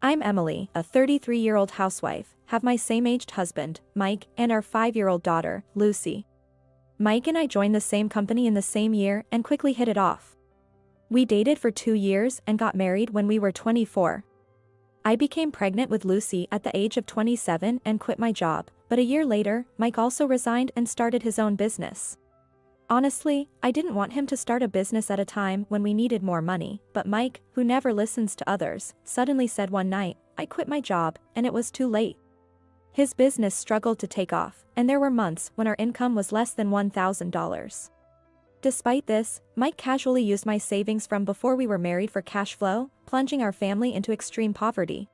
I'm Emily, a 33-year-old housewife, have my same-aged husband, Mike, and our 5-year-old daughter, Lucy. Mike and I joined the same company in the same year and quickly hit it off. We dated for 2 years and got married when we were 24. I became pregnant with Lucy at the age of 27 and quit my job, but a year later, Mike also resigned and started his own business. Honestly, I didn't want him to start a business at a time when we needed more money, but Mike, who never listens to others, suddenly said one night, "I quit my job," and it was too late. His business struggled to take off, and there were months when our income was less than $1,000. Despite this, Mike casually used my savings from before we were married for cash flow, plunging our family into extreme poverty.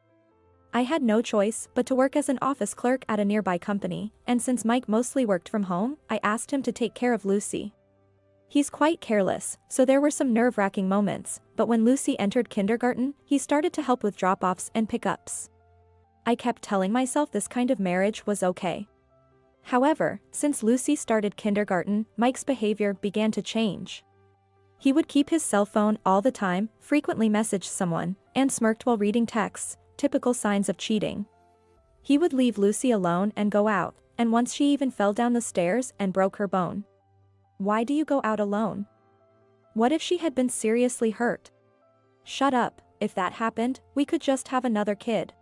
I had no choice but to work as an office clerk at a nearby company, and since Mike mostly worked from home, I asked him to take care of Lucy. He's quite careless, so there were some nerve-wracking moments, but when Lucy entered kindergarten, he started to help with drop-offs and pickups. I kept telling myself this kind of marriage was okay. However, since Lucy started kindergarten, Mike's behavior began to change. He would keep his cell phone all the time, frequently message someone, and smirked while reading texts, typical signs of cheating. He would leave Lucy alone and go out, and once she even fell down the stairs and broke her bone. Why do you go out alone? What if she had been seriously hurt? Shut up, if that happened, we could just have another kid.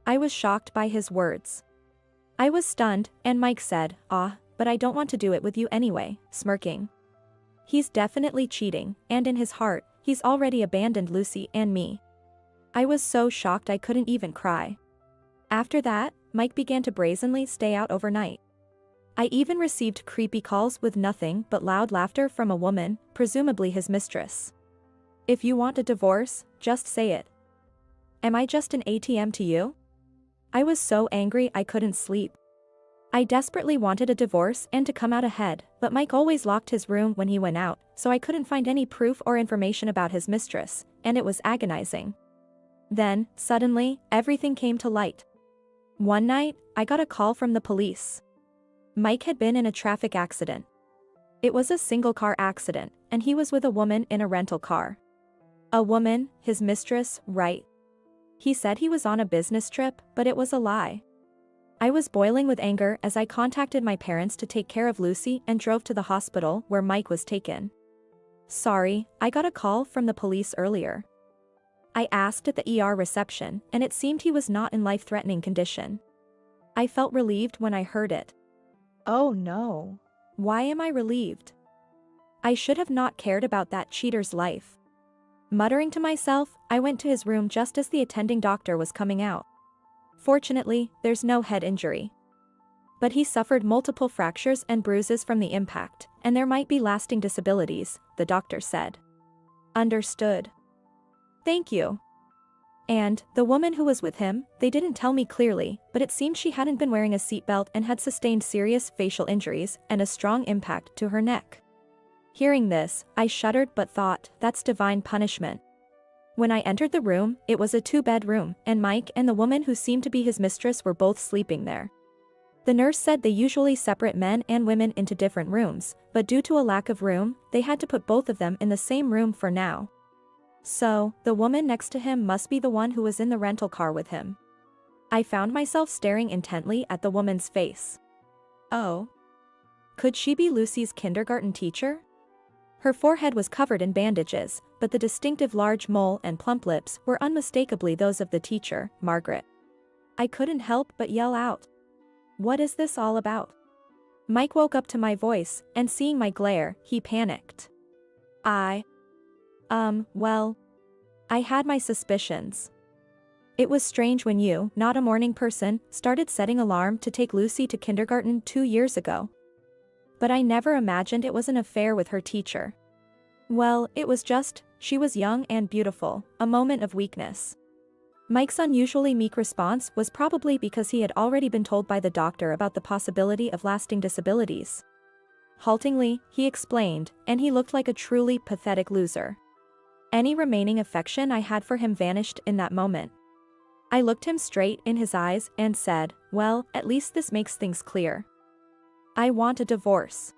I was shocked by his words. I was stunned, and Mike said, but I don't want to do it with you anyway," smirking. He's definitely cheating, and in his heart, he's already abandoned Lucy and me. I was so shocked I couldn't even cry. After that, Mike began to brazenly stay out overnight. I even received creepy calls with nothing but loud laughter from a woman, presumably his mistress. "If you want a divorce, just say it. Am I just an ATM to you?" I was so angry I couldn't sleep. I desperately wanted a divorce and to come out ahead, but Mike always locked his room when he went out, so I couldn't find any proof or information about his mistress, and it was agonizing. Then, suddenly, everything came to light. One night, I got a call from the police. Mike had been in a traffic accident. It was a single-car accident, and he was with a woman in a rental car. A woman, his mistress, right? He said he was on a business trip, but it was a lie. I was boiling with anger as I contacted my parents to take care of Lucy and drove to the hospital where Mike was taken. "Sorry, I got a call from the police earlier." I asked at the ER reception, and it seemed he was not in life-threatening condition. I felt relieved when I heard it. Oh no. Why am I relieved? I should have not cared about that cheater's life. Muttering to myself, I went to his room just as the attending doctor was coming out. Fortunately, there's no head injury. But he suffered multiple fractures and bruises from the impact, and there might be lasting disabilities, the doctor said. Understood. Thank you. And, the woman who was with him, they didn't tell me clearly, but it seemed she hadn't been wearing a seatbelt and had sustained serious facial injuries and a strong impact to her neck. Hearing this, I shuddered but thought, that's divine punishment. When I entered the room, it was a 2-bedroom, and Mike and the woman who seemed to be his mistress were both sleeping there. The nurse said they usually separate men and women into different rooms, but due to a lack of room, they had to put both of them in the same room for now. So, the woman next to him must be the one who was in the rental car with him. I found myself staring intently at the woman's face. Oh. Could she be Lucy's kindergarten teacher? Her forehead was covered in bandages, but the distinctive large mole and plump lips were unmistakably those of the teacher, Margaret. I couldn't help but yell out. What is this all about? Mike woke up to my voice, and seeing my glare, he panicked. Well, I had my suspicions. It was strange when you, not a morning person, started setting alarm to take Lucy to kindergarten 2 years ago. But I never imagined it was an affair with her teacher. Well, it was just, she was young and beautiful, a moment of weakness. Mike's unusually meek response was probably because he had already been told by the doctor about the possibility of lasting disabilities. Haltingly, he explained, and he looked like a truly pathetic loser. Any remaining affection I had for him vanished in that moment. I looked him straight in his eyes and said, well, at least this makes things clear. I want a divorce.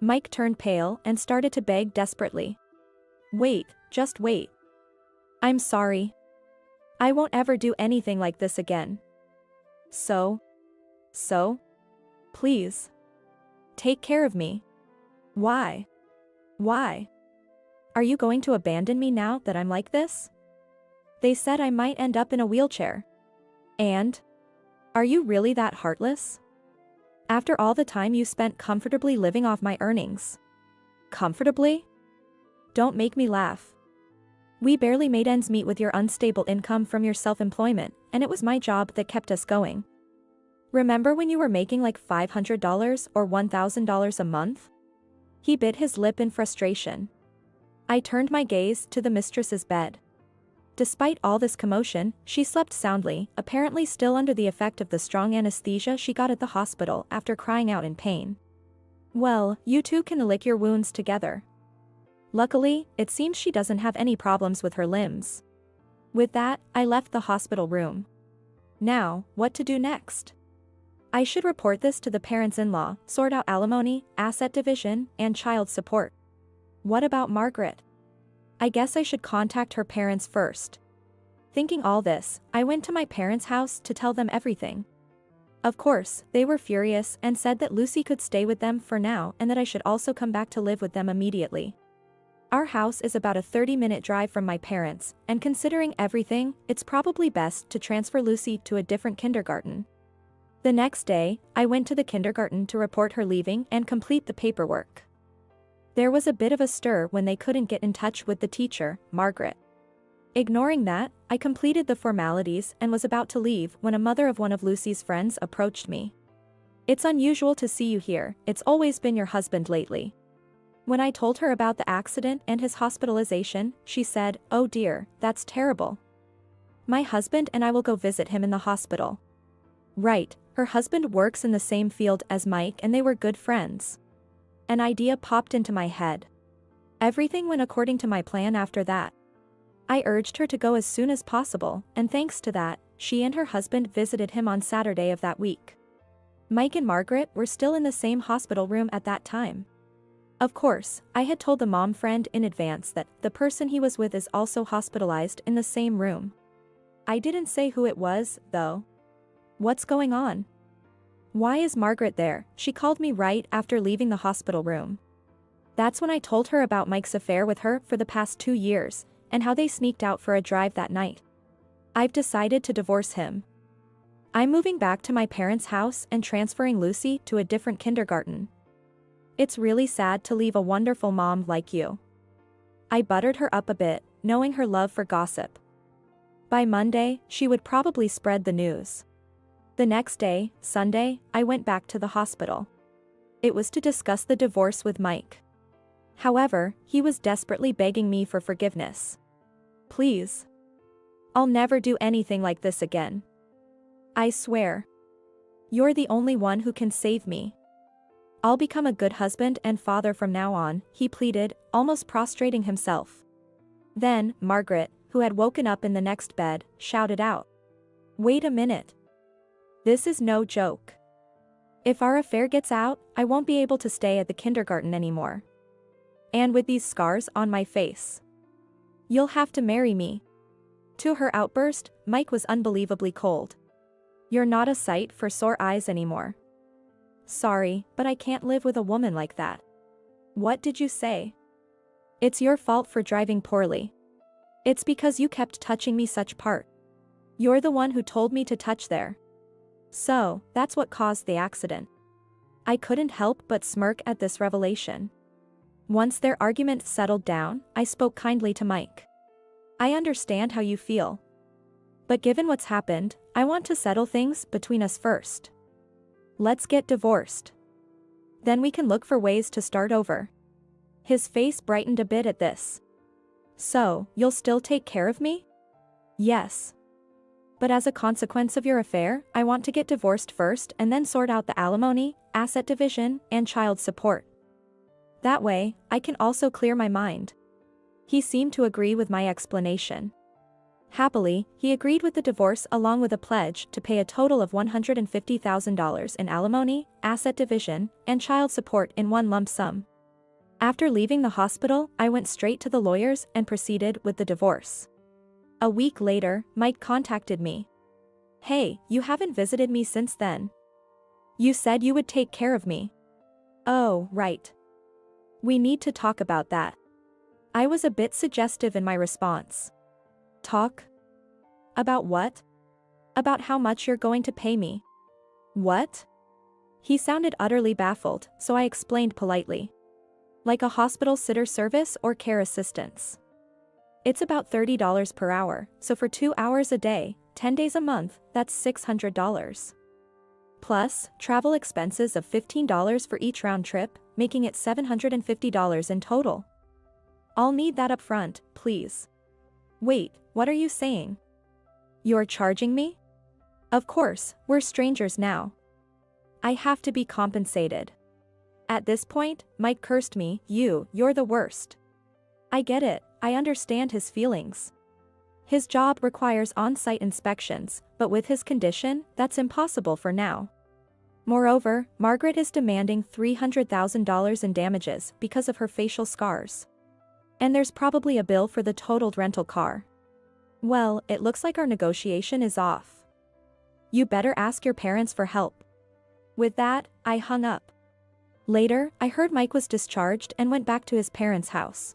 Mike turned pale and started to beg desperately. Wait, just wait. I'm sorry. I won't ever do anything like this again. So, please. Take care of me. Why? Why? Are you going to abandon me now that I'm like this? They said I might end up in a wheelchair. And? Are you really that heartless? After all the time you spent comfortably living off my earnings. Comfortably? Don't make me laugh. We barely made ends meet with your unstable income from your self-employment, and it was my job that kept us going. Remember when you were making like $500 or $1,000 a month? He bit his lip in frustration. I turned my gaze to the mistress's bed. Despite all this commotion, she slept soundly, apparently still under the effect of the strong anesthesia she got at the hospital after crying out in pain. Well, you two can lick your wounds together. Luckily, it seems she doesn't have any problems with her limbs. With that, I left the hospital room. Now, what to do next? I should report this to the parents-in-law, sort out alimony, asset division, and child support. What about Margaret? I guess I should contact her parents first. Thinking all this, I went to my parents' house to tell them everything. Of course, they were furious and said that Lucy could stay with them for now and that I should also come back to live with them immediately. Our house is about a 30-minute drive from my parents, and considering everything, it's probably best to transfer Lucy to a different kindergarten. The next day, I went to the kindergarten to report her leaving and complete the paperwork. There was a bit of a stir when they couldn't get in touch with the teacher, Margaret. Ignoring that, I completed the formalities and was about to leave when a mother of one of Lucy's friends approached me. It's unusual to see you here, it's always been your husband lately. When I told her about the accident and his hospitalization, she said, "Oh dear, that's terrible. My husband and I will go visit him in the hospital." Right, her husband works in the same field as Mike and they were good friends. An idea popped into my head. Everything went according to my plan after that. I urged her to go as soon as possible, and thanks to that, she and her husband visited him on Saturday of that week. Mike and Margaret were still in the same hospital room at that time. Of course, I had told the mom friend in advance that the person he was with is also hospitalized in the same room. I didn't say who it was, though. What's going on? Why is Margaret there? She called me right after leaving the hospital room. That's when I told her about Mike's affair with her for the past 2 years, and how they sneaked out for a drive that night. I've decided to divorce him. I'm moving back to my parents' house and transferring Lucy to a different kindergarten. It's really sad to leave a wonderful mom like you. I buttered her up a bit, knowing her love for gossip. By Monday, she would probably spread the news. The next day, Sunday, I went back to the hospital. It was to discuss the divorce with Mike. However, he was desperately begging me for forgiveness. Please. I'll never do anything like this again. I swear. You're the only one who can save me. I'll become a good husband and father from now on, he pleaded, almost prostrating himself. Then, Margaret, who had woken up in the next bed, shouted out. Wait a minute. This is no joke. If our affair gets out, I won't be able to stay at the kindergarten anymore. And with these scars on my face. You'll have to marry me. To her outburst, Mike was unbelievably cold. You're not a sight for sore eyes anymore. Sorry, but I can't live with a woman like that. What did you say? It's your fault for driving poorly. It's because you kept touching me such part. You're the one who told me to touch there. So, that's what caused the accident. I couldn't help but smirk at this revelation. Once their argument settled down, I spoke kindly to Mike. I understand how you feel. But given what's happened, I want to settle things between us first. Let's get divorced. Then we can look for ways to start over. His face brightened a bit at this. So, you'll still take care of me? Yes. But as a consequence of your affair, I want to get divorced first and then sort out the alimony, asset division, and child support. That way, I can also clear my mind. He seemed to agree with my explanation. Happily, he agreed with the divorce along with a pledge to pay a total of $150,000 in alimony, asset division, and child support in one lump sum. After leaving the hospital, I went straight to the lawyers and proceeded with the divorce. A week later, Mike contacted me. Hey, you haven't visited me since then. You said you would take care of me. Oh, right. We need to talk about that. I was a bit suggestive in my response. Talk? About what? About how much you're going to pay me. What? He sounded utterly baffled, so I explained politely. Like a hospital sitter service or care assistance. It's about $30 per hour, so for 2 hours a day, 10 days a month, that's $600. Plus, travel expenses of $15 for each round trip, making it $750 in total. I'll need that up front, please. Wait, what are you saying? You're charging me? Of course, we're strangers now. I have to be compensated. At this point, Mike cursed me, you're the worst. I get it, I understand his feelings. His job requires on-site inspections, but with his condition, that's impossible for now. Moreover, Margaret is demanding $300,000 in damages because of her facial scars. And there's probably a bill for the totaled rental car. Well, it looks like our negotiation is off. You better ask your parents for help. With that, I hung up. Later, I heard Mike was discharged and went back to his parents' house.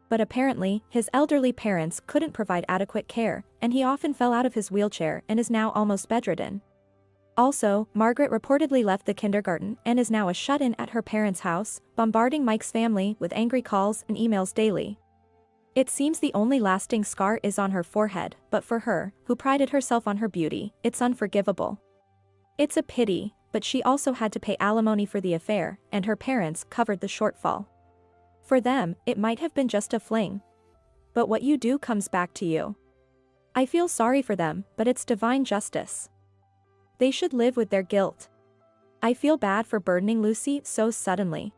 But apparently, his elderly parents couldn't provide adequate care, and he often fell out of his wheelchair and is now almost bedridden. Also, Margaret reportedly left the kindergarten and is now a shut-in at her parents' house, bombarding Mike's family with angry calls and emails daily. It seems the only lasting scar is on her forehead, but for her, who prided herself on her beauty, it's unforgivable. It's a pity, but she also had to pay alimony for the affair, and her parents covered the shortfall. For them, it might have been just a fling. But what you do comes back to you. I feel sorry for them, but it's divine justice. They should live with their guilt. I feel bad for burdening Lucy so suddenly.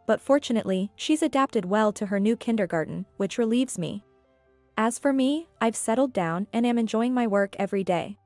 But fortunately, she's adapted well to her new kindergarten, which relieves me. As for me, I've settled down and am enjoying my work every day.